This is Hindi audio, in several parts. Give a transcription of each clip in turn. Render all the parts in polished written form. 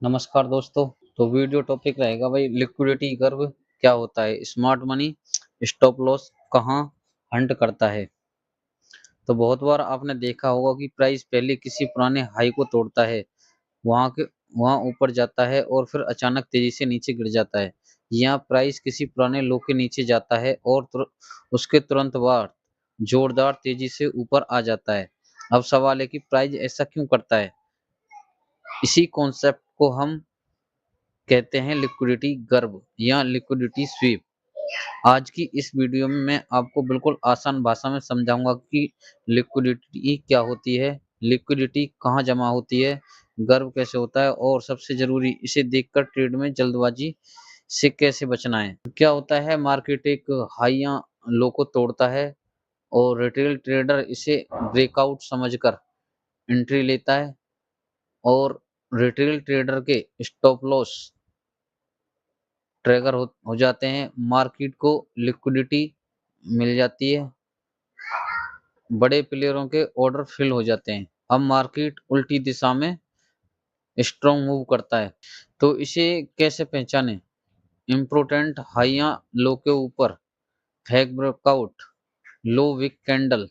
नमस्कार दोस्तों। तो वीडियो टॉपिक रहेगा भाई लिक्विडिटी कर्व क्या होता है, स्मार्ट मनी स्टॉप लॉस कहाँ हंट करता है। तो बहुत बार आपने देखा होगा कि प्राइस पहले किसी पुराने हाई को तोड़ता है, वहां के वहां ऊपर जाता है और फिर अचानक तेजी से नीचे गिर जाता है। यहाँ प्राइस किसी पुराने लो के नीचे जाता है और उसके तुरंत बाद जोरदार तेजी से ऊपर आ जाता है। अब सवाल है कि प्राइस ऐसा क्यों करता है। इसी कॉन्सेप्ट को हम कहते हैं लिक्विडिटी गर्व या लिक्विडिटी स्वीप। आज की इस वीडियो में मैं आपको बिल्कुल आसान भाषा में समझाऊंगा कि लिक्विडिटी क्या होती है, लिक्विडिटी कहाँ जमा होती है, गर्व कैसे होता है और सबसे जरूरी इसे देखकर ट्रेड में जल्दबाजी से कैसे बचना है। क्या होता है, मार्केट एक हाई या लो को तोड़ता है और रिटेल ट्रेडर इसे ब्रेकआउट समझकर एंट्री लेता है और रिटेल ट्रेडर के स्टॉप लॉस ट्रिगर हो जाते हैं, मार्केट को लिक्विडिटी मिल जाती है, बड़े प्लेयरों के ऑर्डर फिल हो जाते हैं। अब मार्केट उल्टी दिशा में स्ट्रॉन्ग मूव करता है। तो इसे कैसे पहचानें। इम्पोर्टेंट हाई या लो के ऊपर fake breakout, low wick candle,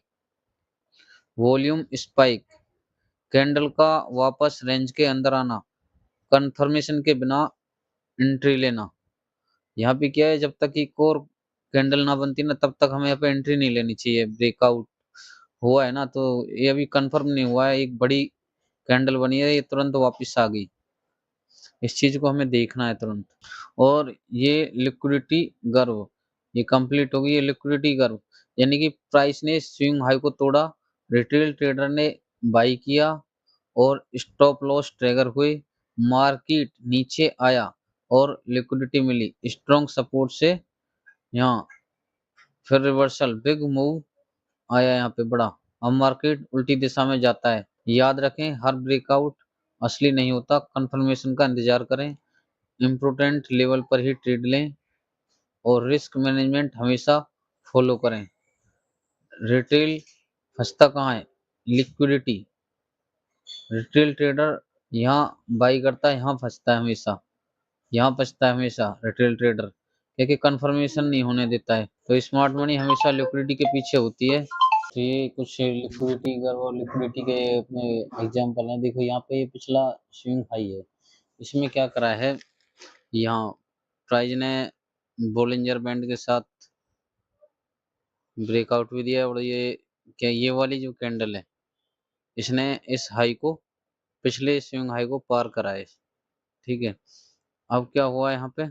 volume spike, candle का वापस रेंज के अंदर आना, कंफर्मेशन के बिना एंट्री लेना। यहाँ पे क्या है, जब तक एक और कैंडल ना बनती ना तब तक हमें यहाँ पे एंट्री नहीं लेनी चाहिए। ब्रेकआउट हुआ है ना, तो ये अभी कंफर्म नहीं हुआ है, एक बड़ी कैंडल बनी है, ये तुरंत वापस आ गई, इस चीज को हमें देखना है तुरंत। और ये लिक्विडिटी गर्व ये कंप्लीट होगी। ये लिक्विडिटी गर्व यानी कि प्राइस ने स्विंग हाई को तोड़ा, रिटेल ट्रेडर ने बाई किया और स्टॉप लॉस ट्रिगर हुए, मार्केट नीचे आया और लिक्विडिटी मिली स्ट्रॉन्ग सपोर्ट से। यहाँ फिर रिवर्सल बिग मूव आया यहाँ पे बड़ा, अब मार्केट उल्टी दिशा में जाता है। याद रखें, हर ब्रेकआउट असली नहीं होता, कंफर्मेशन का इंतजार करें, इम्पोर्टेंट लेवल पर ही ट्रेड लें और रिस्क मैनेजमेंट हमेशा फॉलो करें। रिटेल फंसता कहाँ है, लिक्विडिटी। रिटेल ट्रेडर यहाँ बाई करता है, यहाँ फंसता है हमेशा, यहाँ फंसता है हमेशा रिटेल ट्रेडर, क्योंकि कंफर्मेशन नहीं होने देता है। तो स्मार्ट मनी हमेशा लिक्विडिटी के पीछे होती है। तो ये कुछ लिक्विडिटी गर्व और लिक्विडिटी के अपने एग्जाम्पल हैं। देखो यहाँ पे ये पिछला स्विंग हाई है, इसमें क्या करा है, यहाँ प्राइस ने बोलिंजर बैंड के साथ ब्रेकआउट भी दिया और ये क्या, ये वाली जो कैंडल है इसने इस हाई को, पिछले स्विंग हाई को पार करा है। ठीक है, अब क्या हुआ यहाँ पे,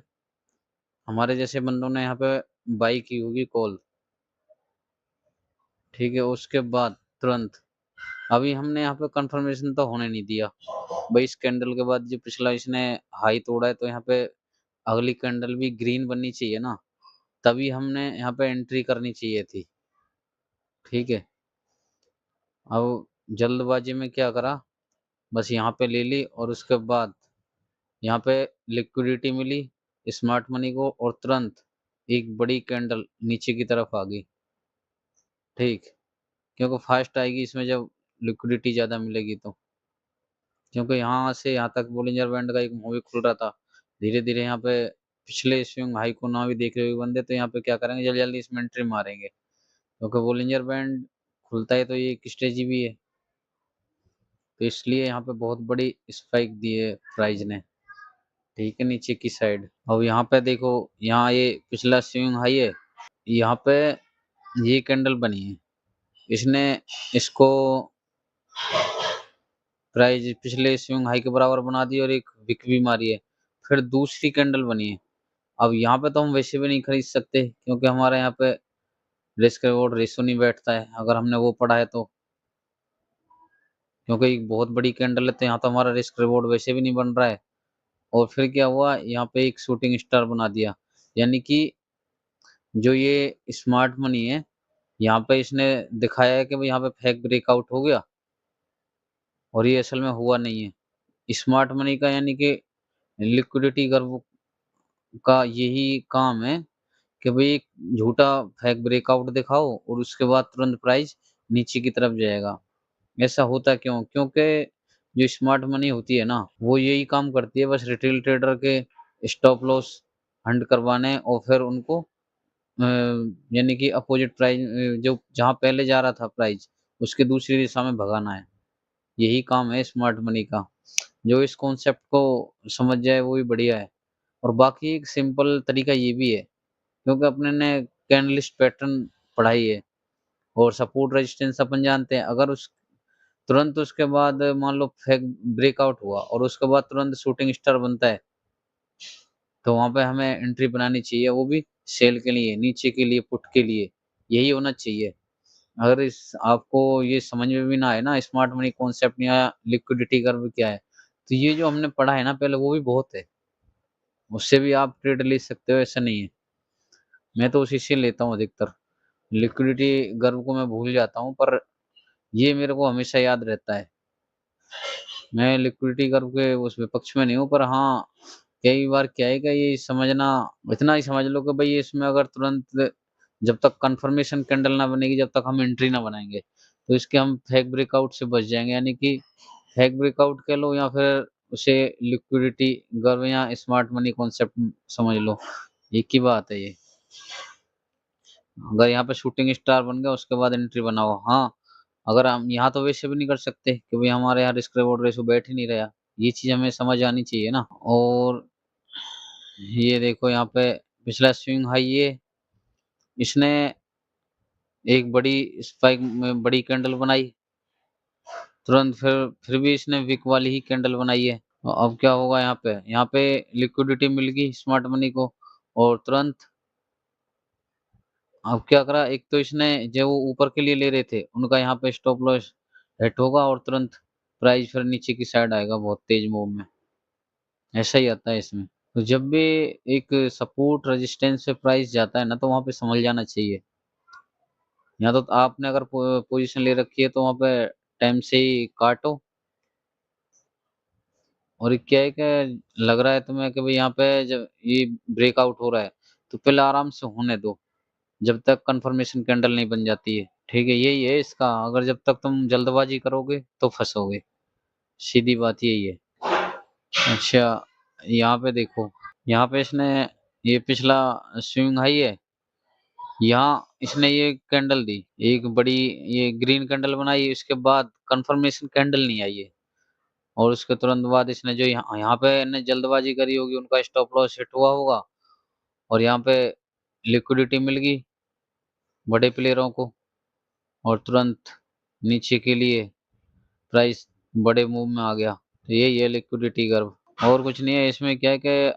हमारे जैसे बंदों ने यहाँ पे बाई की होगी कॉल। ठीक है, उसके बाद तुरंत अभी हमने यहाँ पे कंफर्मेशन तो होने नहीं दिया भाई। इस कैंडल के बाद जो पिछला इसने हाई तोड़ा है, तो यहाँ पे अगली कैंडल भी ग्रीन बननी चाहिए ना, तभी हमने यहाँ पे एंट्री करनी चाहिए थी। ठीक है, अब जल्दबाजी में क्या करा, बस यहाँ पे ले ली और उसके बाद यहाँ पे लिक्विडिटी मिली स्मार्ट मनी को और तुरंत एक बड़ी कैंडल नीचे की तरफ आ गई। ठीक, क्योंकि फास्ट आएगी इसमें जब लिक्विडिटी ज्यादा मिलेगी तो, क्योंकि यहाँ से यहाँ तक बोलिंजर बैंड का एक मूवी खुल रहा था। धीरे धीरे यहाँ पे पिछले स्विंग हाई को ना भी देख रहे हुए बंदे तो यहाँ पे क्या करेंगे, जल्दी जल्दी इसमें एंट्री मारेंगे, क्योंकि बोलिंजर बैंड खुलता है तो ये एक स्ट्रेटजी भी है। तो इसलिए यहाँ पे बहुत बड़ी स्पाइक दी है प्राइस ने। ठीक है, नीचे की साइड। अब यहाँ पे देखो, यहाँ ये पिछला स्विंग हाई है, यहाँ पे ये कैंडल बनी है, इसने इसको प्राइस पिछले स्विंग हाई के बराबर बना दी और एक विक भी मारी है। फिर दूसरी कैंडल बनी है, अब यहाँ पे तो हम वैसे भी नहीं खरीद सकते, क्योंकि हमारे यहाँ पे रिस्क रिवॉर्ड रेशो नहीं बैठता है अगर हमने वो पढ़ा है तो, क्योंकि एक बहुत बड़ी कैंडल है तो यहाँ तो हमारा रिस्क रिवॉर्ड वैसे भी नहीं बन रहा है। और फिर क्या हुआ, यहाँ पे एक शूटिंग स्टार बना दिया, यानी कि जो ये स्मार्ट मनी है, यहाँ पे इसने दिखाया है कि भाई यहाँ पे फेक ब्रेकआउट हो गया और ये असल में हुआ नहीं है। स्मार्ट मनी का यानी कि लिक्विडिटी कर्व का यही काम है कि भाई एक झूठा फेक ब्रेकआउट दिखाओ और उसके बाद तुरंत प्राइस नीचे की तरफ जाएगा। ऐसा होता क्यों, क्योंकि जो स्मार्ट मनी होती है ना, वो यही काम करती है, बस रिटेल ट्रेडर के स्टॉप लॉस हंट करवाने और फिर उनको यानी कि अपोजिट प्राइस जो जहाँ पहले जा रहा था प्राइस, उसके दूसरी दिशा में भगाना है। यही काम है स्मार्ट मनी का। जो इस कॉन्सेप्ट को समझ जाए वो भी बढ़िया है। और बाकी एक सिंपल तरीका ये भी है, क्योंकि अपने ने कैंडलिस्ट पैटर्न पढ़ाई है और सपोर्ट रेजिस्टेंस अपन जानते हैं। अगर उस तुरंत उसके बाद मान लो फेक ब्रेकआउट हुआ और उसके बाद तुरंत शूटिंग स्टार बनता है, तो वहाँ पे हमें एंट्री बनानी चाहिए, वो भी सेल के लिए, नीचे के लिए, पुट के लिए। यही होना चाहिए। अगर इस आपको ये समझ में भी ना आए ना स्मार्ट मनी कॉन्सेप्ट या लिक्विडिटी कर्व क्या है, तो ये जो हमने पढ़ा है ना पहले वो भी बहुत है। उससे भी आप ट्रेड ले सकते हो, ऐसा नहीं है। मैं तो उसी से लेता हूँ अधिकतर। लिक्विडिटी कर्व को मैं भूल जाता हूँ, पर ये मेरे को हमेशा याद रहता है। मैं लिक्विडिटी कर्व के उस विपक्ष में नहीं हूँ, पर हाँ, कई बार क्या है कि ये समझना, इतना ही समझ लो कि भई इसमें अगर तुरंत जब तक कन्फर्मेशन कैंडल ना बनेगी, जब तक हम एंट्री ना बनाएँगे, तो इसके हम फेक ब्रेकआउट से बच जाएँगे। यानी कि फेक ब्रेकआउट कह लो या फिर उसे लिक्विडिटी कर्व या स्मार्ट मनी कॉन्सेप्ट समझ लो, एक ही बात है ये। अगर यहाँ पे शूटिंग स्टार बन गया उसके बाद एंट्री बनाओ। हाँ, अगर हम यहाँ तो वैसे भी नहीं कर सकते कि भई हमारे यहाँ रिस्क रिवॉर्ड रेश्यो बैठ ही नहीं रहा। ये चीज़ हमें समझ आनी चाहिए ना। और ये देखो यहाँ पे पिछला स्विंग हाई है, इसने एक बड़ी स्पाइक में बड़ी कैंडल बनाई, तुरंत फिर भी इसने विक वाली ही कैंडल बनाई है। अब क्या होगा यहाँ पे लिक्विडिटी मिल गई स्मार्ट मनी को और तुरंत अब क्या करा, एक तो इसने जो वो ऊपर के लिए ले रहे थे, उनका यहाँ पे स्टॉप लॉस हिट होगा और तुरंत प्राइस फिर नीचे की साइड आएगा बहुत तेज मूव में। ऐसा ही आता है इसमें। तो जब भी एक सपोर्ट रेजिस्टेंस पे प्राइस जाता है ना, तो वहाँ पे संभल जाना चाहिए। या तो आपने अगर पोजीशन ले रखी है तो वहाँ पे टाइम से ही काटो। और ये क्या है कि लग रहा है तुम्हें कि भाई यहाँ पे जब ये ब्रेकआउट हो रहा है, तो पहले आराम से होने दो, जब तक कंफर्मेशन कैंडल नहीं बन जाती है। ठीक है, यही है इसका। अगर जब तक तुम जल्दबाजी करोगे तो फंसोगे, सीधी बात यही है। अच्छा, यहाँ पे देखो, यहाँ पे इसने ये पिछला स्विंग हाई है, यहाँ इसने ये कैंडल दी, एक बड़ी ये ग्रीन कैंडल बनाई, इसके बाद कंफर्मेशन कैंडल नहीं आई है और उसके तुरंत बाद इसने जो यहाँ यहाँ पे इन्हें जल्दबाजी करी होगी, उनका स्टॉप लॉस हिट हुआ होगा और यहाँ पे लिक्विडिटी मिल गई बड़े प्लेयरों को और तुरंत नीचे के लिए प्राइस बड़े मूव में आ गया। तो यही है लिक्विडिटी कर्व, और कुछ नहीं है इसमें। क्या है कि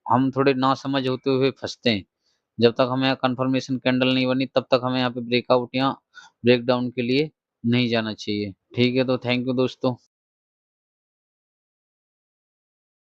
हम थोड़े नासमझ होते हुए फंसते हैं। जब तक हमें कंफर्मेशन कैंडल नहीं बनी तब तक हमें यहाँ पे ब्रेकआउट या ब्रेकडाउन के लिए नहीं जाना चाहिए। ठीक है, तो थैंक यू दोस्तों।